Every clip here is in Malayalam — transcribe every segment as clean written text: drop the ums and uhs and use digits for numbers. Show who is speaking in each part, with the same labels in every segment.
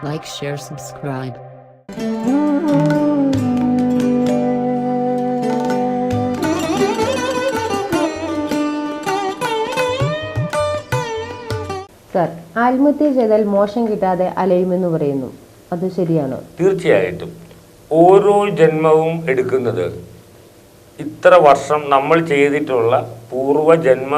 Speaker 1: Like, share, subscribe.
Speaker 2: സർ, ആത്മഹത്യ ചെയ്താൽ മോശം കിട്ടാതെ അലയുമെന്ന് പറയുന്നു, അത് ശരിയാണോ?
Speaker 3: തീർച്ചയായിട്ടും ഓരോ ജന്മവും എടുക്കുന്നത് ഇത്ര വർഷം നമ്മൾ ചെയ്തിട്ടുള്ള പൂർവ്വജന്മ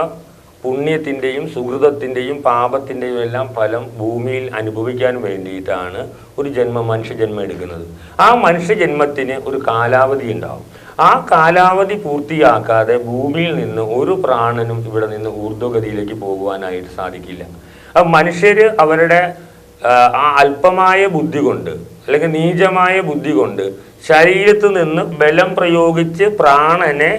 Speaker 3: പുണ്യത്തിൻ്റെയും സുഹൃതത്തിൻ്റെയും പാപത്തിൻ്റെയും എല്ലാം ഫലം ഭൂമിയിൽ അനുഭവിക്കാൻ വേണ്ടിയിട്ടാണ് ഒരു മനുഷ്യജന്മം എടുക്കുന്നത്. ആ മനുഷ്യജന്മത്തിന് ഒരു കാലാവധി ഉണ്ടാവും. ആ കാലാവധി പൂർത്തിയാക്കാതെ ഭൂമിയിൽ നിന്ന് ഒരു പ്രാണനും ഇവിടെ നിന്ന് ഊർധ്വഗതിയിലേക്ക് പോകുവാനായിട്ട് സാധിക്കില്ല. മനുഷ്യർ അവരുടെ ആ അല്പമായ ബുദ്ധി കൊണ്ട് അല്ലെങ്കിൽ നീചമായ ബുദ്ധി കൊണ്ട് ശരീരത്തിൽ നിന്ന് ബലം പ്രയോഗിച്ച് പ്രാണനെ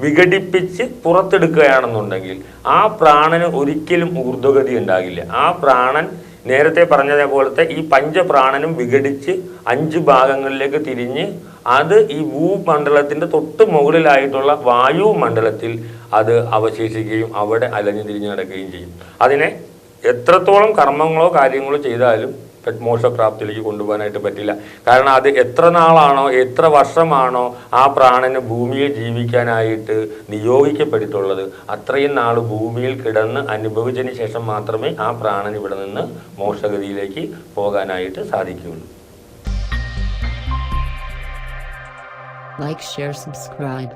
Speaker 3: വിഘടിപ്പിച്ച് പുറത്തെടുക്കുകയാണെന്നുണ്ടെങ്കിൽ ആ പ്രാണന് ഒരിക്കലും ഊർധ്വഗതി ഉണ്ടാകില്ല. ആ പ്രാണൻ നേരത്തെ പറഞ്ഞതുപോലത്തെ ഈ പഞ്ചപ്രാണനും വിഘടിച്ച് 5 ഭാഗങ്ങളിലേക്ക് തിരിഞ്ഞ് അത് ഈ ഭൂമണ്ഡലത്തിൻ്റെ തൊട്ട് മുകളിലായിട്ടുള്ള വായുമണ്ഡലത്തിൽ അത് അവശേഷിക്കുകയും അവിടെ അലഞ്ഞു തിരിഞ്ഞ് നടക്കുകയും ചെയ്യും. അതിനെ എത്രത്തോളം കർമ്മങ്ങളോ കാര്യങ്ങളോ ചെയ്താലും മോക്ഷപ്രാപ്തിയിലേക്ക് കൊണ്ടുപോകാനായിട്ട് പറ്റില്ല. കാരണം അത് എത്ര നാളാണോ എത്ര വർഷമാണോ ആ പ്രാണന് ഭൂമിയിൽ ജീവിക്കാനായിട്ട് നിയോഗിക്കപ്പെട്ടിട്ടുള്ളത് അത്രയും നാൾ ഭൂമിയിൽ കിടന്ന് അനുഭവിച്ചതിന് ശേഷം മാത്രമേ ആ പ്രാണൻ ഇവിടെ നിന്ന് മോക്ഷഗതിയിലേക്ക് പോകാനായിട്ട് സാധിക്കുകയുള്ളൂ.
Speaker 1: Like, share, subscribe.